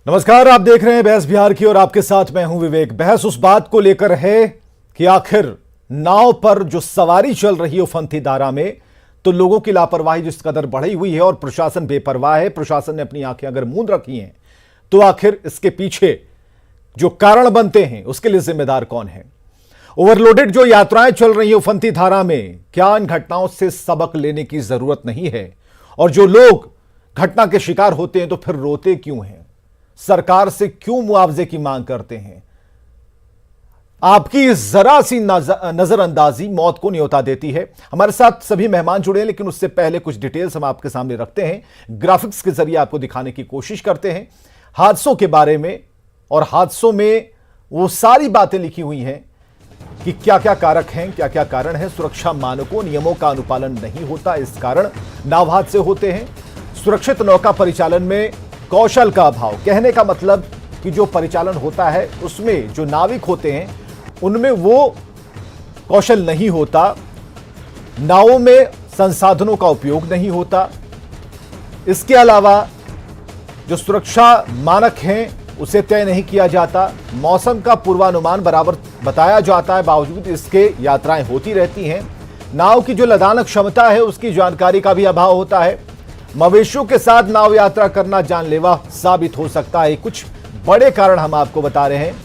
नमस्कार, आप देख रहे हैं बहस बिहार की और आपके साथ मैं हूं विवेक। बहस उस बात को लेकर है कि आखिर नाव पर जो सवारी चल रही है उफनती धारा में, तो लोगों की लापरवाही जिस कदर बढ़ी हुई है और प्रशासन बेपरवाह है, प्रशासन ने अपनी आंखें अगर मूंद रखी हैं, तो आखिर इसके पीछे जो कारण बनते हैं उसके लिए जिम्मेदार कौन है? ओवरलोडेड जो यात्राएं चल रही है उफनती धारा में, क्या इन घटनाओं से सबक लेने की जरूरत नहीं है? और जो लोग घटना के शिकार होते हैं तो फिर रोते क्यों हैं? सरकार से क्यों मुआवजे की मांग करते हैं? आपकी जरा सी नजरअंदाजी मौत को न्योता देती है। हमारे साथ सभी मेहमान जुड़े हैं, लेकिन उससे पहले कुछ डिटेल्स हम आपके सामने रखते हैं, ग्राफिक्स के जरिए आपको दिखाने की कोशिश करते हैं हादसों के बारे में। और हादसों में वो सारी बातें लिखी हुई हैं कि क्या क्या कारक हैं, क्या क्या कारण है। सुरक्षा मानकों नियमों का अनुपालन नहीं होता, इस कारण नाव हादसे होते हैं। सुरक्षित नौका परिचालन में कौशल का अभाव, कहने का मतलब कि जो परिचालन होता है उसमें जो नाविक होते हैं उनमें वो कौशल नहीं होता, नावों में संसाधनों का उपयोग नहीं होता। इसके अलावा जो सुरक्षा मानक हैं उसे तय नहीं किया जाता। मौसम का पूर्वानुमान बराबर बताया जाता है, बावजूद इसके यात्राएं होती रहती हैं। नाव की जो लदानक क्षमता है उसकी जानकारी का भी अभाव होता है। मवेशियों के साथ नाव यात्रा करना जानलेवा साबित हो सकता है। कुछ बड़े कारण हम आपको बता रहे हैं।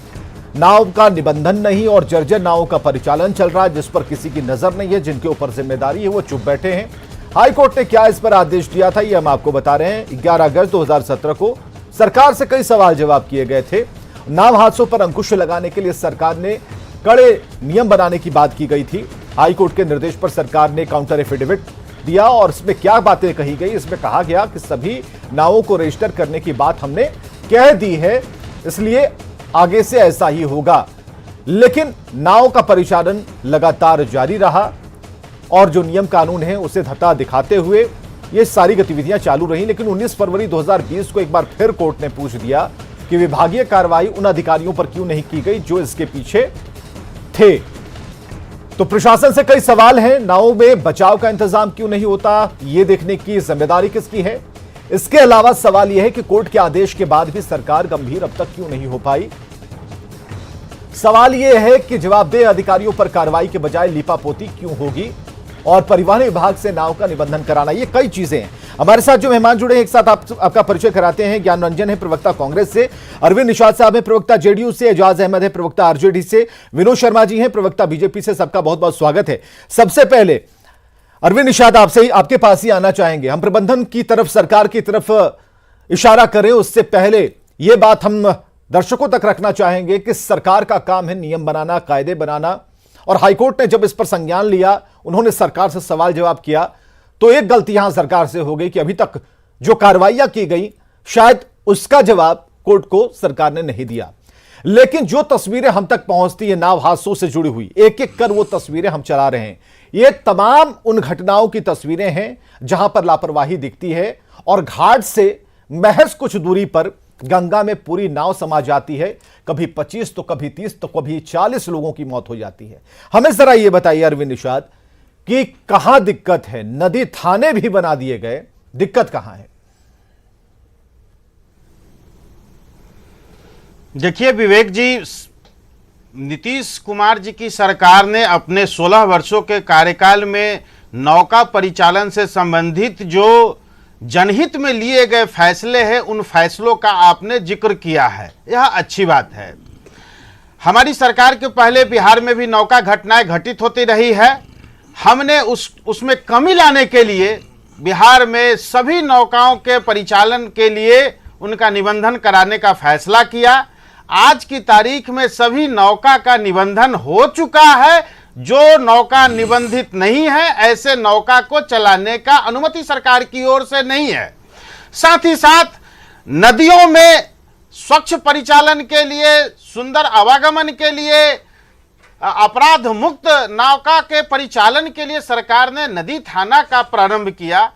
नाव का निबंधन नहीं और जर्जर नावों का परिचालन चल रहा है जिस पर किसी की नजर नहीं है। जिनके ऊपर जिम्मेदारी है वो चुप बैठे हैं। हाईकोर्ट ने क्या इस पर आदेश दिया था ये हम आपको बता रहे हैं। 11 अगस्त 2017 को सरकार से कई सवाल जवाब किए गए थे। नाव हादसों पर अंकुश लगाने के लिए सरकार ने कड़े नियम बनाने की बात की गई थी। हाईकोर्ट के निर्देश पर सरकार ने काउंटर एफिडेविट दिया और इसमें क्या बातें कही गई, इसमें कहा गया कि सभी नावों को रजिस्टर करने की बात हमने कह दी है, इसलिए आगे से ऐसा ही होगा। लेकिन नाव का परिचालन लगातार जारी रहा और जो नियम कानून है उसे धत्ता दिखाते हुए ये सारी गतिविधियां चालू रही। लेकिन 19 फरवरी 2020 को एक बार फिर कोर्ट ने पूछ दिया कि विभागीय कार्रवाई उन अधिकारियों पर क्यों नहीं की गई जो इसके पीछे थे। तो प्रशासन से कई सवाल हैं। नावों में बचाव का इंतजाम क्यों नहीं होता, यह देखने की जिम्मेदारी किसकी है? इसके अलावा सवाल यह है कि कोर्ट के आदेश के बाद भी सरकार गंभीर अब तक क्यों नहीं हो पाई? सवाल यह है कि जवाबदेह अधिकारियों पर कार्रवाई के बजाय लीपापोती क्यों होगी? और परिवहन विभाग से नाव का निबंधन कराना, ये कई चीजें हैं। हमारे साथ जो मेहमान जुड़े हैं एक साथ आपका परिचय कराते हैं। ज्ञान रंजन है प्रवक्ता कांग्रेस से, अरविंद निषाद साहब है प्रवक्ता जेडीयू से, एजाज अहमद है प्रवक्ता आरजेडी से, विनोद शर्मा जी हैं प्रवक्ता बीजेपी से। सबका बहुत बहुत स्वागत है। सबसे पहले अरविंद निषाद आपसे आपके पास ही आना चाहेंगे। हम प्रबंधन की तरफ, सरकार की तरफ इशारा करें उससे पहले यह बात हम दर्शकों तक रखना चाहेंगे कि सरकार का काम है नियम बनाना, कायदे बनाना। और हाईकोर्ट ने जब इस पर संज्ञान लिया, उन्होंने सरकार से सवाल जवाब किया, तो एक गलती यहां सरकार से हो गई कि अभी तक जो कार्रवाइयां की गई शायद उसका जवाब कोर्ट को सरकार ने नहीं दिया। लेकिन जो तस्वीरें हम तक पहुंचती है नाव हादसों से जुड़ी हुई, एक एक कर वो तस्वीरें हम चला रहे हैं। ये तमाम उन घटनाओं की तस्वीरें हैं जहां पर लापरवाही दिखती है और घाट से महज कुछ दूरी पर गंगा में पूरी नाव समा जाती है। कभी 25 तो कभी 30 तो कभी 40 लोगों की मौत हो जाती है। हमें जरा यह बताइए अरविंद निषाद कि कहां दिक्कत है? नदी थाने भी बना दिए गए, दिक्कत कहां है? देखिए विवेक जी, नीतीश कुमार जी की सरकार ने अपने 16 वर्षों के कार्यकाल में नौका परिचालन से संबंधित जो जनहित में लिए गए फैसले हैं, उन फैसलों का आपने जिक्र किया है, यह अच्छी बात है। हमारी सरकार के पहले बिहार में भी नौका घटनाएं घटित होती रही है। हमने उसमें कमी लाने के लिए बिहार में सभी नौकाओं के परिचालन के लिए उनका निबंधन कराने का फैसला किया। आज की तारीख में सभी नौका का निबंधन हो चुका है। जो नौका निबंधित नहीं है, ऐसे नौका को चलाने का अनुमति सरकार की ओर से नहीं है। साथ ही साथ नदियों में स्वच्छ परिचालन के लिए, सुंदर आवागमन के लिए, अपराध मुक्त नौका के परिचालन के लिए सरकार ने नदी थाना का प्रारंभ किया।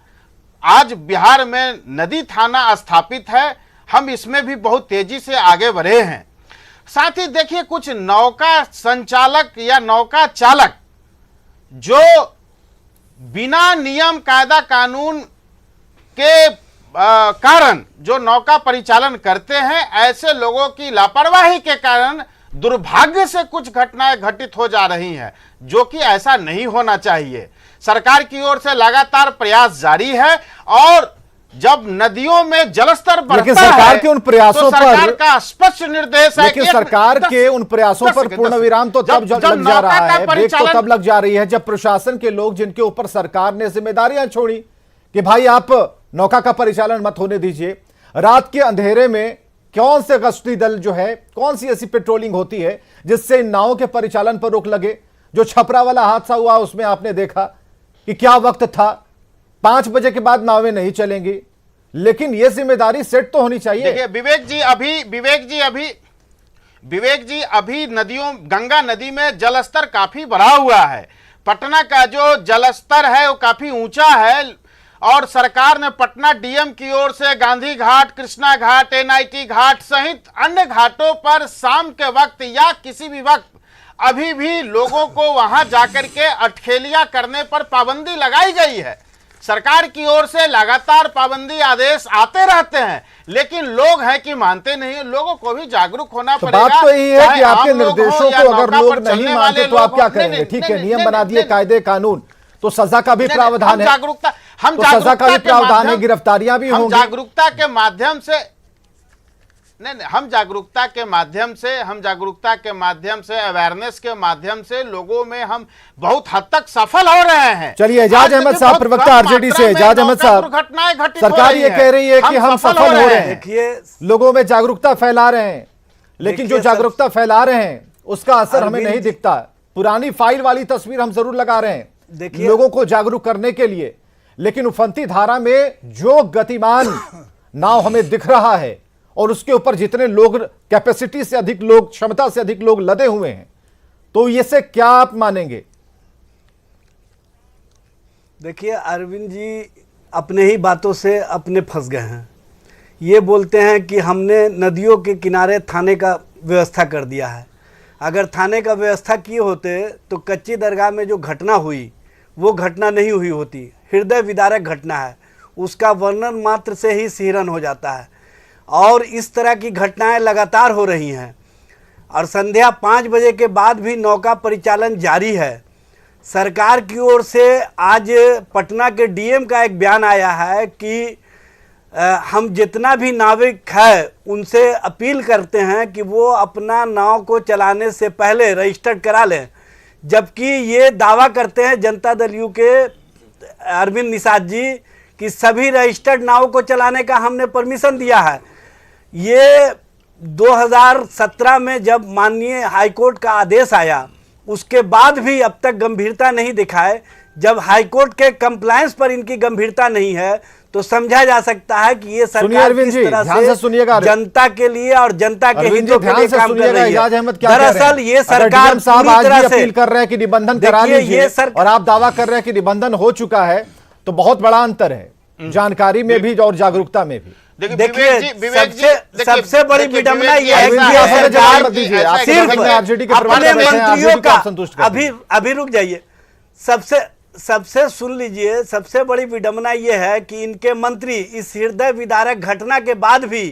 आज बिहार में नदी थाना स्थापित है। हम इसमें भी बहुत तेजी से आगे बढ़े हैं। साथ ही देखिए, कुछ नौका संचालक या नौका चालक जो बिना नियम कायदा कानून के कारण जो नौका परिचालन करते हैं, ऐसे लोगों की लापरवाही के कारण दुर्भाग्य से कुछ घटनाएं घटित हो जा रही हैं, जो कि ऐसा नहीं होना चाहिए। सरकार की ओर से लगातार प्रयास जारी है और जब नदियों में जलस्तर बढ़ता सरकार है के उन प्रयासों तो सरकार पर का स्पष्ट निर्देश है। लेकिन सरकार के उन प्रयासों पर पूर्ण विराम तो तब लग जा रहा है, ब्रेक तो तब लग जा रही है जब प्रशासन के लोग, जिनके ऊपर सरकार ने जिम्मेदारियां छोड़ी कि भाई आप नौका का परिचालन मत होने दीजिए, रात के अंधेरे में कौन से गश्ती दल जो है, कौन सी ऐसी पेट्रोलिंग होती है जिससे इन नावों के परिचालन पर रोक लगे। जो छपरा वाला हादसा हुआ उसमें आपने देखा कि क्या वक्त था, 5 बजे के बाद नावें नहीं चलेंगी, लेकिन यह जिम्मेदारी सेट तो होनी चाहिए। देखिए विवेक जी अभी नदियों, गंगा नदी में जलस्तर काफी बढ़ा हुआ है। पटना का जो जलस्तर है वो काफी ऊंचा है और सरकार ने पटना डीएम की ओर से गांधी घाट, कृष्णा घाट, एनआईटी घाट सहित अन्य घाटों पर शाम के वक्त या किसी भी वक्त अभी भी लोगों को वहां जाकर के अटखेलियां करने पर पाबंदी लगाई गई है। सरकार की ओर से लगातार पाबंदी आदेश आते रहते हैं, लेकिन लोग हैं कि मानते नहीं। लोगों को भी जागरूक होना पड़ेगा। बात तो यही है कि आपके निर्देशों को अगर लोग नहीं मानते तो आप क्या करेंगे? ठीक है, नियम बना दिए, कायदे कानून, तो सजा का भी प्रावधान है, तो सजा का भी प्रावधान है, गिरफ्तारियां भी होंगी। जागरूकता के माध्यम से हम जागरूकता के माध्यम से अवेयरनेस के माध्यम से लोगों में हम बहुत हद तक सफल हो रहे हैं। चलिए, एजाज अहमद साहब, प्रवक्ता आरजेडी से एजाज अहमद साहब, सरकार ये कह रही है कि हम सफल हो रहे हैं, लोगों में जागरूकता फैला रहे हैं, लेकिन जो जागरूकता फैला रहे हैं उसका असर हमें नहीं दिखता। पुरानी फाइल वाली तस्वीर हम जरूर लगा रहे हैं लोगों को जागरूक करने के लिए, लेकिन उफनती धारा में जो गतिमान नाव हमें दिख रहा है और उसके ऊपर जितने लोग, कैपेसिटी से अधिक लोग, क्षमता से अधिक लोग लदे हुए हैं, तो ये से क्या आप मानेंगे? देखिए, अरविंद जी अपने ही बातों से अपने फंस गए हैं। ये बोलते हैं कि हमने नदियों के किनारे थाने का व्यवस्था कर दिया है। अगर थाने का व्यवस्था किए होते तो कच्ची दरगाह में जो घटना हुई वो घटना नहीं हुई होती। हृदय विदारक घटना है, उसका वर्णन मात्र से ही सिहरन हो जाता है और इस तरह की घटनाएं लगातार हो रही हैं और संध्या 5 बजे के बाद भी नौका परिचालन जारी है। सरकार की ओर से आज पटना के डीएम का एक बयान आया है कि हम जितना भी नाविक है उनसे अपील करते हैं कि वो अपना नाव को चलाने से पहले रजिस्टर्ड करा लें, जबकि ये दावा करते हैं जनता दल यू के अरविंद निषाद जी कि सभी रजिस्टर्ड नाव को चलाने का हमने परमिशन दिया है। ये 2017 में जब माननीय हाईकोर्ट का आदेश आया उसके बाद भी अब तक गंभीरता नहीं दिखाए। जब हाईकोर्ट के कंप्लायंस पर इनकी गंभीरता नहीं है तो समझा जा सकता है कि ये सरकार किस तरह से जनता के लिए और जनता के हितों के लिए काम कर रही है। दरअसल ये सरकार साहब आज भी अपील कर रहे हैं कि निबंधन करा लीजिए और आप दावा कर रहे हैं कि निबंधन हो चुका है, तो बहुत बड़ा अंतर है जानकारी में भी और जागरूकता में भी। देखिए, सबसे बड़ी विडंबना यह है कि सिर्फ अपने मंत्रियों का, अभी रुक जाइए, सबसे सुन लीजिए, सबसे बड़ी विडंबना यह है कि इनके मंत्री इस हृदय विदारक घटना के बाद भी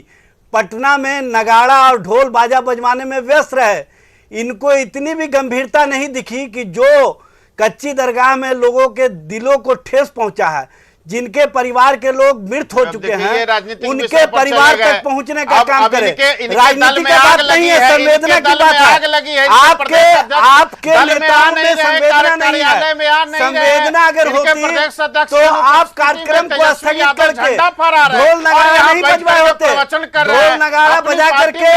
पटना में नगाड़ा और ढोल बाजा बजवाने में व्यस्त रहे। इनको इतनी भी गंभीरता नहीं दिखी कि जो कच्ची दरगाह में लोगों के दिलों को ठेस पहुंचा है, जिनके परिवार के लोग मृत हो चुके हैं, उनके परिवार तक पहुंचने का काम करें। राजनीति की बात नहीं है, संवेदना की बात है। आपके नेताओं में संवेदना नहीं है। संवेदना अगर होती तो आप कार्यक्रम को स्थगित करके ढोल नगाड़ा नहीं बजवाए होते। ढोल नगाड़ा बजा करके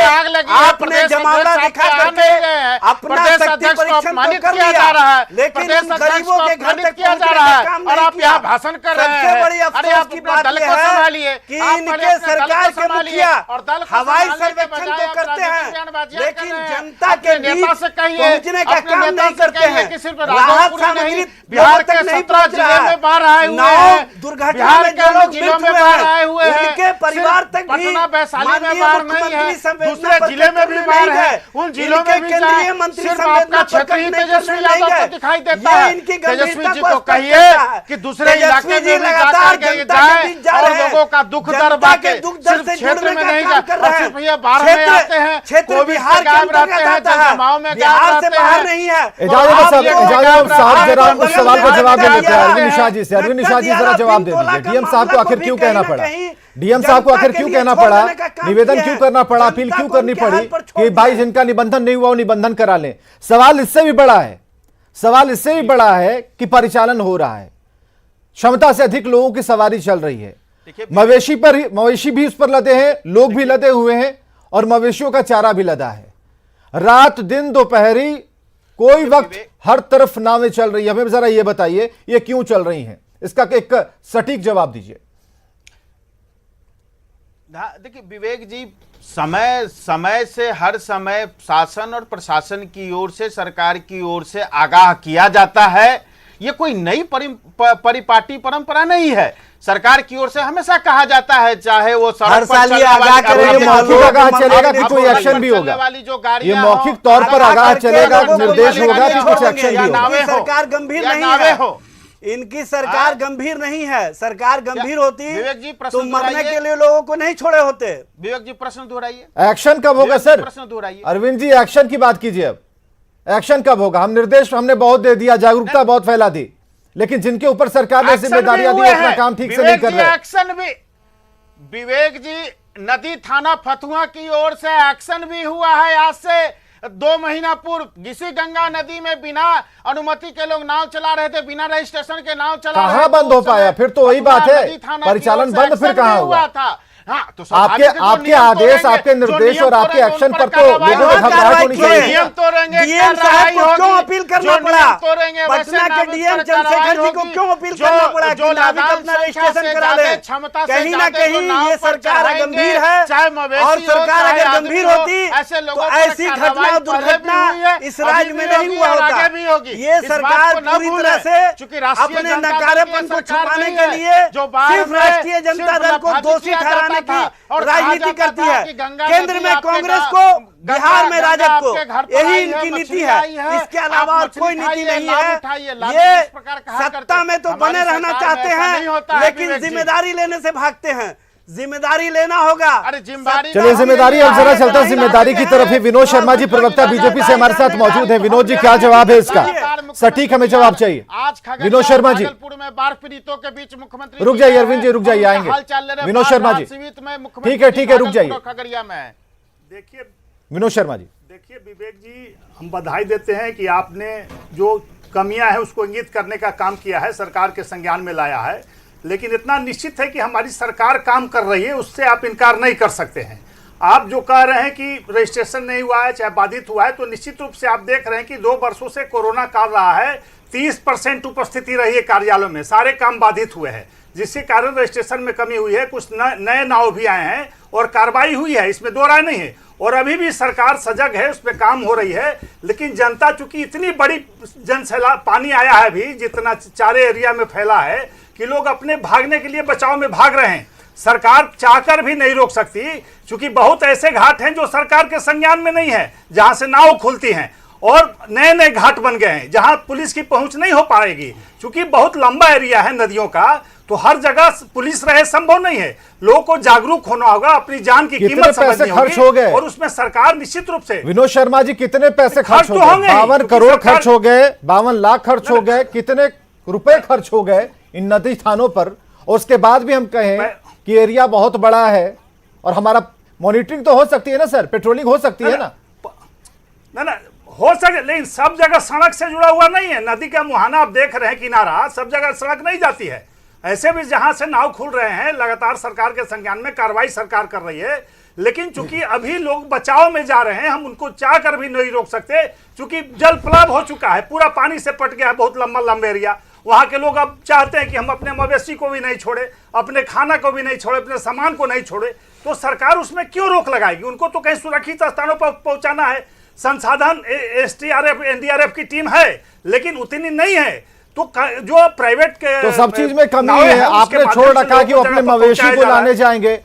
आपने जमावड़ा दिखा करके अपना शक्ति परीक्षण तो कर लिया, लेकिन गरीबों के घर तक पहुंचने का काम नहीं किया। भाषण कर रहे हैं। सबसे बड़ी अफसोस की बात यह है कि इनके सरकार के मुखिया हवाई सर्वेक्षण तो करते हैं, लेकिन जनता के बीच पहुंचने का काम नहीं करते हैं। राहत सामग्री बिहार तक नहीं पहुंच रहा है। नाव दुर्घटना में जो लोग मृत हुए हैं उनके परिवार तक भी माननीय मुख्यमंत्री संवेदना जिले में भी बाढ़ है, उन जिलों में भी केंद्रीय मंत्री संवेदना तेजस्वी यादव दिखाई देता है। इनकी तेजस्वी जी को कहिए कि दूसरे इलाके में लगातार जनता के बीच जा रहे हैं, लोगों का दुख दर्द बांटे, दुख दर्द से क्षेत्र में नहीं काम कर रहे हैं। ये बाहर में आते हैं, क्षेत्र बिहार के अंतर्गत आता है, बिहार से बाहर नहीं है। इजाजत साहब जरा उस सवाल का जवाब दे देते हैं अरविंद शाह जी से। अरविंद शाह जी जरा जवाब दे दीजिए, डीएम साहब को आखिर क्यों कहना पड़ा, डीएम साहब को आखिर क्यों कहना पड़ा, निवेदन क्यों करना पड़ा, अपील क्यों करनी पड़ी कि भाई जिनका निबंधन नहीं हुआ वो निबंधन करा लें। सवाल इससे भी बड़ा है, सवाल इससे भी बड़ा है कि परिचालन हो रहा है, क्षमता से अधिक लोगों की सवारी चल रही है, मवेशी भी उस पर लदे हैं, लोग भी लदे हुए हैं और मवेशियों का चारा भी लदा है। रात दिन दोपहरी कोई वक्त हर तरफ नावें चल रही है। हमें जरा ये बताइए ये क्यों चल रही हैं, इसका एक सटीक जवाब दीजिए। देखिए विवेक जी, समय समय से हर समय शासन और प्रशासन की ओर से, सरकार की ओर से आगाह किया जाता है। ये कोई नई परिपाटी परंपरा नहीं है। सरकार की ओर से हमेशा कहा जाता है, चाहे वो सड़क पर चलने वाली, मौखिक आगाह चलेगा कि कोई एक्शन भी होगा, ये मौखिक तौर पर आगाह चलेगा, निर्देश होगा कि कुछ एक्शन भी होगा। सरकार गंभीर नहीं है, इनकी सरकार गंभीर नहीं है। सरकार गंभीर होती तो मरने के लिए लोगों को नहीं छोड़े होते। विवेक जी प्रश्न दोहराइए, एक्शन कब होगा सर? प्रश्न दोहराइए अरविंद जी, एक्शन की बात कीजिए। अब एक्शन कब होगा? हम निर्देश हमने बहुत दे दिया, जागरूकता बहुत फैला दी, लेकिन जिनके ऊपर सरकार ने जिम्मेदारियां दी अपना काम ठीक से नहीं कर रहे। एक्शन भी विवेक जी, नदी थाना फतुहा की ओर से एक्शन भी हुआ है। आज से 2 महीना पूर्व किसी गंगा नदी में बिना अनुमति के लोग नाव चला रहे थे, बिना रजिस्ट्रेशन के नाव चला रहे थे। कहां बंद हो पाया? फिर तो वही बात है, परिचालन बंद फिर कहां हुआ था? हाँ, तो आपके आदेश, आपके निर्देश और आपके एक्शन पर तो लोगों को घबराहट होनी चाहिए। डीएम साहब को क्यों अपील करना पड़ा? पटना के डीएम चंद्रशेखर जी को क्यों अपील करना पड़ा कि नाविक अपना रजिस्ट्रेशन करा ले? कहीं ना कहीं ये सरकार गंभीर है, और सरकार अगर गंभीर होती तो ऐसी घटना दुर्घटना इस राज्य में नहीं हुआ होता। ये सरकार पूरी तरह से अपने नकारेपन को छुपाने के लिए सिर्फ राष्ट्रीय जनता दल को दोषी ठहराने की राजनीति करती है। केंद्र में कांग्रेस को, बिहार में राजद को, यही इनकी नीति है। इसके अलावा और कोई नीति नहीं है। ये सत्ता में तो बने रहना चाहते हैं, लेकिन जिम्मेदारी लेने से भागते हैं। जिम्मेदारी लेना होगा। चलिए जिम्मेदारी, अब जरा चलता है जिम्मेदारी की तरफ ही। विनोद शर्मा जी प्रवक्ता बीजेपी से हमारे साथ मौजूद है। विनोद जी, क्या जवाब है इसका? सटीक हमें जवाब चाहिए। विनोद शर्मा जी, में बाढ़ पीड़ितों के बीच मुख्यमंत्री रुक जाइए, अरविंद जी रुक जाइए, आएंगे। विनोद शर्मा जी, ठीक है रुक जाइए। देखिए विनोद शर्मा जी, देखिए विवेक जी, हम बधाई देते हैं कि आपने जो कमियां हैं उसको इंगित करने का काम किया है, सरकार के संज्ञान में लाया है। लेकिन इतना निश्चित है कि हमारी सरकार काम कर रही है, उससे आप इनकार नहीं कर सकते हैं। आप जो कह रहे हैं कि रजिस्ट्रेशन नहीं हुआ है, चाहे बाधित हुआ है, तो निश्चित रूप से आप देख रहे हैं कि 2 वर्षों से कोरोना काल रहा है, 30% उपस्थिति रही है कार्यालयों में, सारे काम बाधित हुए हैं, जिसके कारण रजिस्ट्रेशन में कमी हुई है। कुछ नए नाव भी आए हैं और कार्रवाई हुई है, इसमें दो राय नहीं है। और अभी भी सरकार सजग है, उस पर काम हो रही है। लेकिन जनता चूंकि इतनी बड़ी जनसैलाब पानी आया है अभी, जितना चारे एरिया में फैला है कि लोग अपने भागने के लिए बचाव में भाग रहे हैं। सरकार चाहकर भी नहीं रोक सकती, क्योंकि बहुत ऐसे घाट हैं जो सरकार के संज्ञान में नहीं है, जहां से नाव खुलती हैं, और नए नए घाट बन गए हैं जहां पुलिस की पहुंच नहीं हो पाएगी। क्योंकि बहुत लंबा एरिया है नदियों का, तो हर जगह पुलिस रहे संभव नहीं है। लोगों को जागरूक होना होगा, अपनी जान की कीमत समझनी खर्च हो गए, और उसमें सरकार निश्चित रूप से। विनोद शर्मा जी, कितने पैसे खर्च हो गए? 52 करोड़ खर्च हो गए, 52 लाख खर्च हो गए, कितने रुपए खर्च हो गए इन नदी थानों पर? और उसके बाद भी हम कहें कि एरिया बहुत बड़ा है और हमारा मॉनिटरिंग तो हो सकती है ना सर, पेट्रोलिंग हो सकती है ना? ना हो सके, लेकिन सब जगह सड़क से जुड़ा हुआ नहीं है। नदी का मुहाना आप देख रहे हैं, किनारा, सब जगह सड़क नहीं जाती है। ऐसे भी जहां से नाव खुल रहे हैं, लगातार सरकार के संज्ञान में कार्रवाई सरकार कर रही है। लेकिन चूंकि अभी लोग बचाव में जा रहे हैं, हम उनको चाह कर भी नहीं रोक सकते, क्योंकि जल प्लाव हो चुका है, पूरा पानी से पट गया है बहुत लंबा एरिया। वहां के लोग अब चाहते हैं कि हम अपने मवेशी को भी नहीं छोड़े, अपने खाना को भी नहीं छोड़े, अपने सामान को नहीं छोड़े। तो सरकार उसमें क्यों रोक लगाएगी? उनको तो कहीं सुरक्षित स्थानों पर पहुंचाना है। संसाधन STRF NDRF की टीम है, लेकिन उतनी नहीं है। तो जो प्राइवेट के तो सब चीज में कमी है। आपने छोड़ रखा कि वो अपने मवेशी को लाने जाएंगे,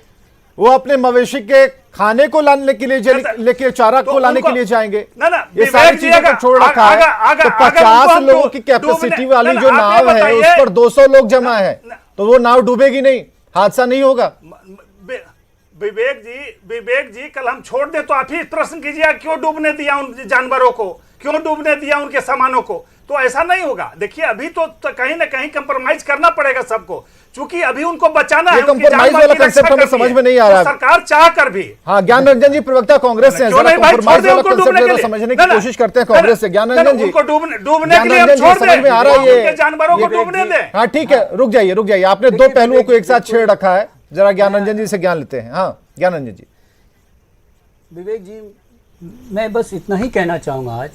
वो अपने मवेशी के खाने को लाने के लिए लेके चारा को लाने के लिए जाएंगे। ये सारी चीजों को छोड़ रखा है। तो 50 लोगों की कैपेसिटी वाली जो नाव है उस पर 200 लोग जमा है, तो वो नाव डूबेगी नहीं, हादसा नहीं होगा। विवेक जी कल हम छोड़ दे तो आप ही प्रश्न कीजिए, क्यों डूबने दिया उन जानवरों को, क्यों डूबने दिया उनके सामानों को? तो ऐसा नहीं होगा। देखिए अभी तो कहीं ना कहीं कंप्रोमाइज करना पड़ेगा सबको, क्योंकि अभी उनको बचाना है। कंप्रोमाइज वाला कंसेप्ट हमें समझ में नहीं आ रहा है। सरकार चाह कर भी। हाँ, ज्ञान रंजन जी प्रवक्ता कांग्रेस से, जरा कंप्रोमाइज वाला कंसेप्ट समझने की कोशिश करते हैं कांग्रेस से। ज्ञान रंजन जी, उनको डूबने के लिए हम छोड़ दें, समझ में आ रहा है ये जानवरों को डूबने दें। हाँ ठीक है, रुक जाइए, आपने दो पहलुओं को एक साथ छेड़ रखा है। जरा ज्ञान रंजन जी से ज्ञान लेते हैं। हाँ ज्ञान रंजन जी। विवेक जी, मैं बस इतना ही कहना चाहूँगा, आज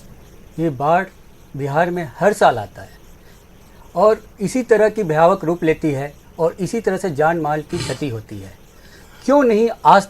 ये बाढ़ बिहार में हर साल आता है और इसी तरह की भयावह रूप लेती है और इसी तरह से जान माल की क्षति होती है। क्यों नहीं आज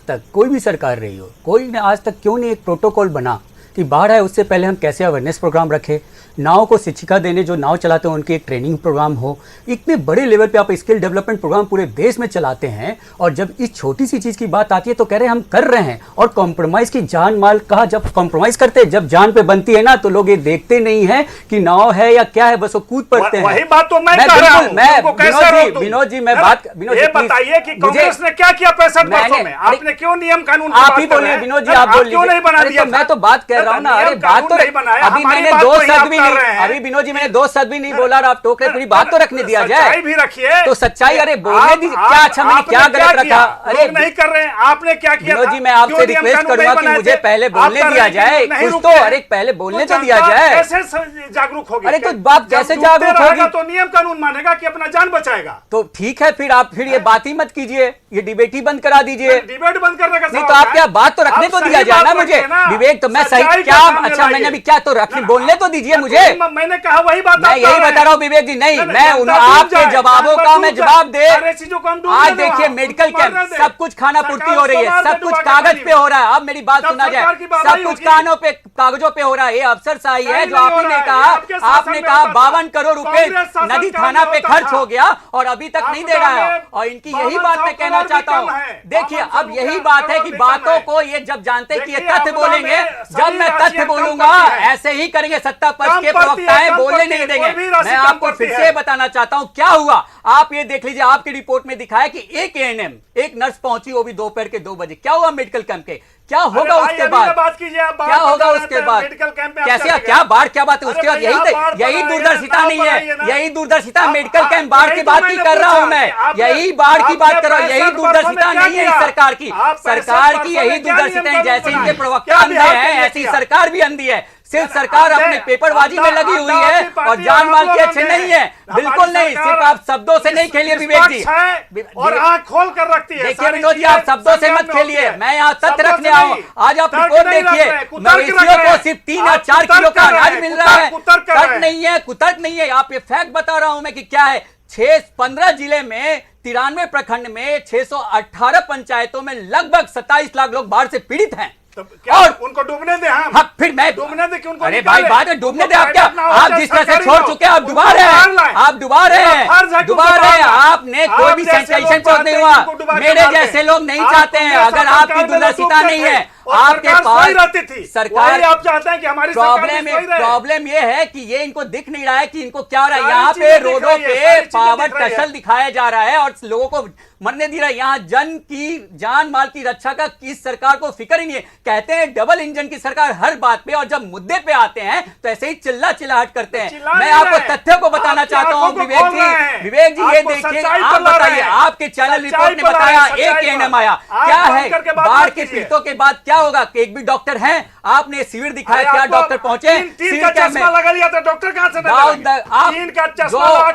तक कोई भी सरकार रही हो, कोई ने आज तक क्यों नहीं एक प्रोटोकॉल बना कि बाढ़ है उससे पहले हम कैसे अवेयरनेस प्रोग्राम रखें, नाव को शिक्षिका देने जो नाव चलाते हैं उनकी एक ट्रेनिंग प्रोग्राम हो। इतने बड़े लेवल पे आप स्किल डेवलपमेंट प्रोग्राम पूरे देश में चलाते हैं और जब इस छोटी सी चीज़ की बात आती है तो कह रहे हैं हम कर रहे हैं। और कॉम्प्रोमाइज़ की जान माल कहा, जब कॉम्प्रोमाइज़ करते हैं, जब जान पे बनती है ना, तो लोग ये देखते नहीं है कि नाव है या क्या है, बस वो कूद पड़ते हैं। वही बात तो मैं कह रहा हूं। विनोद जी, मैं बात, ये बताइए कि कांग्रेस ने क्या किया 65 वर्षों में? आपने क्यों नियम कानून आप ही बोलिए विनोद जी, आप बोलिए। क्यों नहीं बना दिया? मैं तो बात कर रहा हूँ ना, अरे बात तो अभी मैंने दो शब्द भी नहीं, अभी विनोद जी मैंने दो शब्द भी नहीं बोला और आप टोक रहे, पूरी बात तो रखने दिया जाए। सच्चाई भी रखिए तो सच्चाई, अरे बोलने दीजिए। क्या अच्छा मैंने क्या गलत रखा? अरे नहीं कर रहे हैं, आपने क्या किया? विनोद जी, मैं आपसे रिक्वेस्ट करूंगा कि मुझे पहले बोलने दिया जाए कुछ तो। अरे पहले बोलने तो दिया जाए। कैसे जागरूक होगी? अरे तो बात कैसे जागरूक होगी? तो नियम कानून मानेगा कि अपना जान बचाएगा। तो ठीक है, फिर आप ये बात ही मत कीजिए, ये डिबेट ही बंद करा दीजिए। डिबेट बंद करने का नहीं तो आप क्या, बात तो रखने को दिया जाए ना मुझे। विवेक, तो मैं सही क्या, अच्छा मैंने भी क्या तो रखने, बोलने तो दीजिए मुझे। मैंने कहा वही बात, मैं यही बता रहा हूँ विवेक जी। नहीं, मैं आपके जवाबों का मैं जवाब दे। आज देखिए मेडिकल कैंप, सब कुछ खाना पूर्ति हो रही है, सब कुछ कागज पे हो रहा है। अब मेरी बात सुना जाए, सब कुछ कागजों पे हो रहा है। ये अफसरशाही है जो आपने कहा, आपने कहा 52 करोड़ रुपए नदी थाना पे खर्च हो गया और अभी तक नहीं दे रहा है। और इनकी यही बात मैं कहना चाहता हूँ। देखिए अब यही बात है कि बातों को ये जब जानते हैं कि ये तथ्य बोलेंगे, जब मैं तथ्य बोलूंगा ऐसे ही करेंगे सत्ता पक्ष के प्रवक्ताएं, बोलने नहीं देंगे। मैं आपको फिर से बताना चाहता हूं क्या हुआ। आप ये देख लीजिए, आपकी रिपोर्ट में दिखाया कि एक एएनएम, एक नर्स पहुंची, वो भी दोपहर के 2 बजे। क्या हुआ मेडिकल कैंप के? क्या होगा उसके बाद? क्या होगा उसके बाद? कैसे, क्या बाढ़, क्या बात है उसके बाद? यही दूरदर्शिता नहीं है, यही दूरदर्शिता मेडिकल कैंप बाढ़ की बात नहीं कर रहा हूं मैं, यही बाढ़ की बात कर रहा हूं। यही दूरदर्शिता नहीं है इस सरकार की। सरकार की यही दूरदर्शिता है। जैसे इनके प्रवक्ता अंधे हैं, ऐसी सरकार भी अंधी है। सिर्फ सरकार अपने पेपरबाजी में लगी हुई है और जान माल की अच्छे नहीं है, बिल्कुल नहीं। सिर्फ आप शब्दों से नहीं खेलिए विवेक जी, और आंख खोल कर रखती है। देखिए विनोद जी, आप शब्दों से मत खेलिए, मैं यहाँ तथ्य रखने आऊँ। आज आप रिपोर्ट देखिए, मवेशियों को सिर्फ 3 या 4 किलो का अनाज मिल रहा है। तर्क नहीं है, कुतर्क नहीं है। आप ये फैक्ट बता रहा हूं मैं कि क्या है। 15 जिले में 93 प्रखंड में 618 पंचायतों में लगभग 27 लाख लोग बाढ़ से पीड़ित हैं। और उनको डूबने दे। हाँ, फिर मैं डूबने दे क्यों? अरे भाई बात है डूबने दे। आप क्या, आप जिस तरह से छोड़ चुके हैं, आप डुबा रहे हैं, आप डुबा रहे हैं। आपने कोई भी सैनिटाइजेशन प्रोसेस नहीं हुआ। मेरे जैसे लोग नहीं चाहते हैं। अगर आपकी दूरदर्शिता नहीं है, आपके पास रहती थी सरकार, आप चाहते हैं कि हमारी प्रॉब्लम ये है कि ये इनको दिख नहीं रहा है कि इनको क्या हो रहा है। यहाँ पे रोडों पे पावर टसल दिखाया जा रहा है और लोगों को मरने दी रहा है। यहाँ जन की जान माल की रक्षा का इस सरकार को फिक्र ही नहीं है। कहते हैं डबल इंजन की सरकार हर बात पे, और जब मुद्दे पे आते हैं तो ऐसे ही चिल्लाहट करते हैं। मैं आपको तथ्यों को बताना चाहता हूँ विवेक जी, ये देखिए, आप बताइए, आपके चैनल रिपोर्ट ने बताया एक एएनएम आया। क्या है बाढ़ के पीड़ितों के बाद क्या होगा? एक भी डॉक्टर हैं? आपने शिविर दिखाया, क्या डॉक्टर पहुंचे? डॉक्टर कहां से?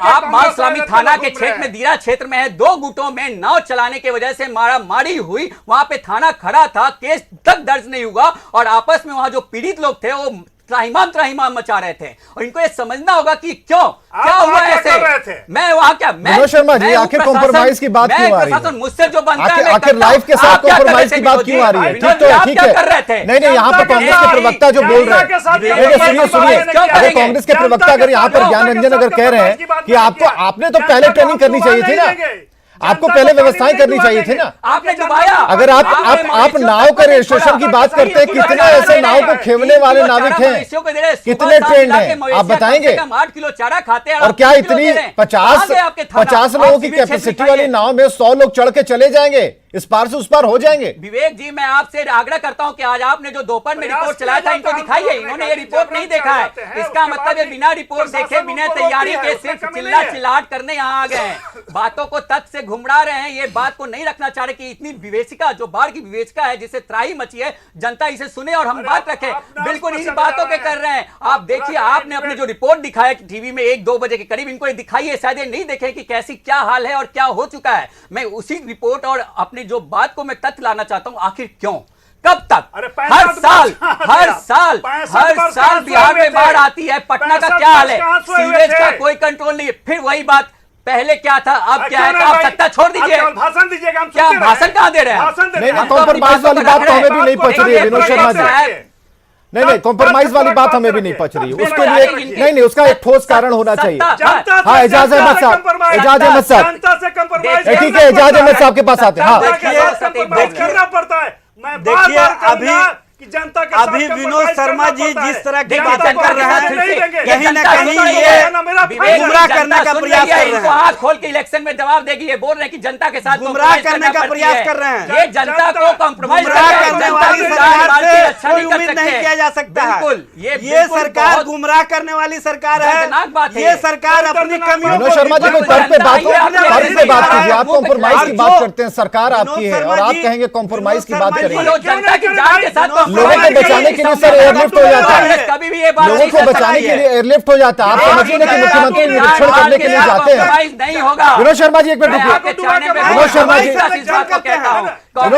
आप मालस्वामी थाना के क्षेत्र में, दीरा क्षेत्र में है, 2 गुटों में नाव चलाने की वजह से मारामारी हुई। वहां पे थाना खड़ा था, केस तक दर्ज नहीं हुआ और आपस में वहां जो पीड़ित लोग थे वो त्राहिमाम मचा रहे थे। और इनको ये समझना होगा कि क्यों क्या हुआ ऐसे। मैं वहां क्या, मैं शर्मा जी, आखिर कॉम्प्रोमाइज की बात क्यों आ रही है? मुझसे जो बनता है, आखिर लाइफ के साथ कॉम्प्रोमाइज की बात क्यों आ रही है? ठीक तो है, ठीक है। नहीं, यहाँ पर कांग्रेस के प्रवक्ता जो बोल रहे हैं, सुनिए, अरे कांग्रेस के प्रवक्ता अगर यहाँ पर ज्ञान रंजन अगर कह रहे हैं कि आपने तो पहले ट्रेनिंग करनी चाहिए थी ना, आपको पहले व्यवस्थाएं करनी चाहिए थी ना। आपने डुबाया। अगर आप नाव का रजिस्ट्रेशन की बात करते हैं, कितने ऐसे नाव को खेवने वाले नाविक हैं, कितने ट्रेंड हैं, आप बताएंगे? 8 किलो चारा खाते हैं और क्या इतनी 50 लोगों की कैपेसिटी वाली नाव में 100 लोग चढ़ के चले जाएंगे, इस पार से उस पार हो जाएंगे? विवेक जी, मैं आपसे आग्रह करता हूं कि आज आपने जो दोपहर में रिपोर्ट चलाया था, इनको दिखाइए। इन्होंने ये रिपोर्ट नहीं देखा है। इसका मतलब ये बिना रिपोर्ट देखे, बिना तैयारी के सिर्फ चिल्लाट करने यहाँ आ गए हैं, बातों को तथ्य से घुमड़ा रहे हैं। ये बात को नहीं रखना चाह रहे कि इतनी विवेचिका, जो बाढ़ की विवेचिका है, जिसे त्राही मची है, जनता इसे सुने और हम बात रखें। बिल्कुल इन बातों के कर रहे हैं। आप देखिए, आपने अपने जो रिपोर्ट दिखाया टीवी में 1-2 बजे के करीब, इनको दिखाइए। शायद ये नहीं देखे कि कैसी क्या हाल है और क्या हो चुका है। मैं उसी रिपोर्ट और अपने जो बात को मैं तथ्य लाना चाहता हूं, आखिर क्यों, कब तक? हर साल बिहार में बाढ़ आती है। पटना का क्या हाल है? सीवेज का कोई कंट्रोल नहीं है। फिर वही बात, पहले क्या था अब क्या है? तो आप सत्ता छोड़ दीजिए, भाषण दीजिएगा। क्या भाषण कहाँ दे रहे हैं? नहीं, कॉम्प्रोमाइज वाली बात तो हमें भी नहीं पच रही है विनोद शर्मा जी। नहीं, कॉम्प्रोमाइज वाली बात हमें भी नहीं पच रही है। उसके लिए नहीं, उसका एक ठोस कारण होना चाहिए। हाँ, एजाज अहमद साहब, ठीक है, एजाज अहमद साहब के पास आते हैं। हाँ, देखिए, अभी विनोद शर्मा जी जिस तरह की बातें कर रहे हैं, कहीं ना कहीं ये गुमराह करने का प्रयास कर रहे हैं। हाथ खोल के इलेक्शन में जवाब देगी। ये बोल रहे हैं कि जनता के साथ गुमराह करने का प्रयास कर रहे हैं। ये जनता को कॉम्प्रोमाइज करने वाली सरकार से कोई उम्मीद नहीं किया जा सकता है। ये सरकार गुमराह करने वाली सरकार है। ये सरकार अपनी कमियों विनोद शर्मा जी को तर्क पे बात कीजिए। आप कॉम्प्रोमाइज की बात करते हैं, सरकार आपकी है और आप कहेंगे कॉम्प्रोमाइज की बात करेंगे। जनता की जान के साथ लोगों को बचाने के लिए सर एयरलिफ्ट हो जाता है, कभी भी ये बात लोगों को बचाने के लिए एयरलिफ्ट हो जाता है। आप समझिए कि मुख्यमंत्री निरीक्षण करने के लिए जाते हैं। नहीं होगा। विनोद शर्मा जी एक मिनट रुकिए। विनोद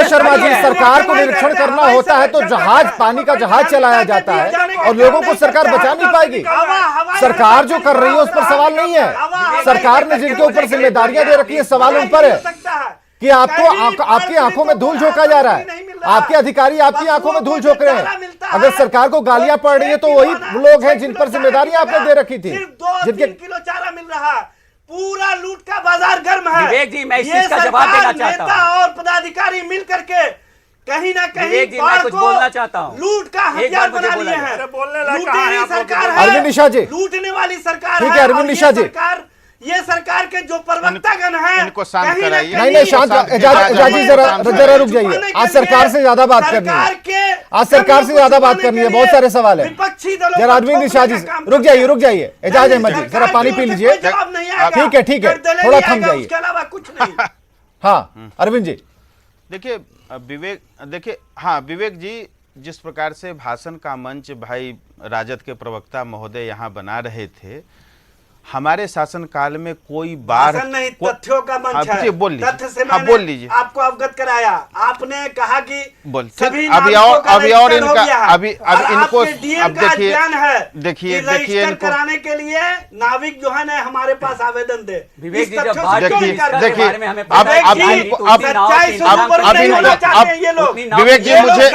शर्मा जी, सरकार को निरीक्षण करना होता है तो जहाज, पानी का जहाज चलाया जाता है और लोगों को सरकार बचा नहीं पाएगी। सरकार जो कर रही है उस पर सवाल नहीं है। सरकार ने जिनके ऊपर जिम्मेदारियां दे रखी है, सवाल उन पर है कि आपको आपकी आंखों में धूल झोंका जा रहा है। आपके अधिकारी आपकी आंखों में धूल झोंक रहे हैं। अगर सरकार को गालियां पड़ रही है तो वही लोग हैं जिन पर जिम्मेदारियां आपने दे रखी थी। 2-3 किलो चारा मिल रहा है, पूरा लूट का बाजार गर्म है। विवेक जी, मैं इस चीज का जवाब देना चाहता हूं। नेता और पदाधिकारी मिल करके कहीं ना कहीं मैं कुछ बोलना चाहता हूं। लूट का हथियार बना लिए हैं। लूटेरी सरकार है, अरविंद निशा जी, लूटने वाली सरकार है। ठीक है अरविंद निशा जी, ये सरकार के जो प्रवक्तागण हैं, इनको शांत कराइए। नहीं शांत, एजाज जी जरा रुक जाइए। आज सरकार से ज्यादा बात करनी है, आज सरकार से ज्यादा बात करनी है, बहुत सारे सवाल है। जरा अरविंद निशा जी रुक जाइए। एजाज अहमद जी जरा पानी पी लीजिए। ठीक है, थोड़ा थम जाइए। उसके अलावा कुछ नहीं। हाँ अरविंद जी, देखिए विवेक जी, जिस प्रकार से भाषण का मंच भाई राजद के प्रवक्ता महोदय यहाँ बना रहे थे, हमारे शासनकाल में कोई बाढ़ नहीं, तथ्यों का मंच है। बोल लीजिए, तथ्य से बोल लीजिए। आपको अवगत कराया, आपने कहा कि अभी और इनका अभी इनको अब देखिए रजिस्टर कराने के लिए नाविक जो है ना हमारे पास आवेदन दे। देखिए विवेक जी, मुझे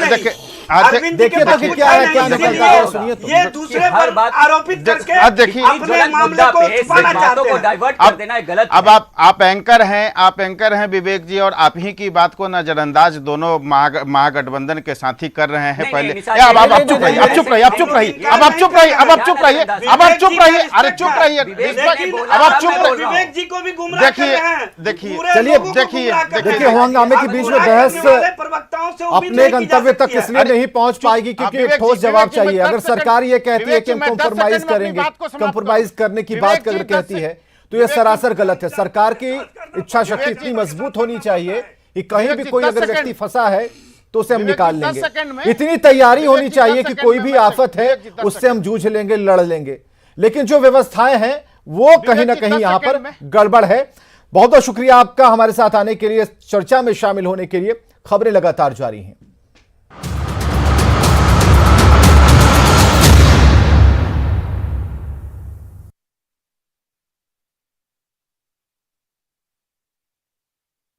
देखिए देखिए तो क्या है, क्या निकलता है, सुनिए तो। ये दूसरे पर आरोपित करके देखिए अपने मामले को छुपाना चाहते हैं। डाइवर्ट कर देना है, गलत। अब आप एंकर हैं विवेक जी, और आप ही की बात को नजरअंदाज दोनों महागठबंधन के साथी कर रहे हैं। पहले आप चुप रहिए, अरे चुप रहिए, अब आप चुप रहिए। विवेक जी को भी गुमराह कर रहे हैं। देखिए हंगामे के बीच में बहस अपने गंतव्य तक इसलिए नहीं पहुंच पाएगी क्योंकि ठोस जवाब चाहिए। अगर सरकार ये कहती है कि हम कॉम्प्रोमाइज करेंगे, कॉम्प्रोमाइज करने की बात अगर कहती है तो ये सरासर गलत है। सरकार की इच्छा शक्ति इतनी मजबूत होनी चाहिए कि कहीं भी कोई अगर व्यक्ति फंसा है तो उसे हम निकाल लेंगे। इतनी तैयारी होनी चाहिए कि कोई भी आफत है उससे हम जूझ लेंगे, लड़ लेंगे। लेकिन जो व्यवस्थाएं हैं वो कहीं ना कहीं यहां पर गड़बड़ है। बहुत बहुत शुक्रिया आपका हमारे साथ आने के लिए, चर्चा में शामिल होने के लिए। खबरें लगातार जारी हैं।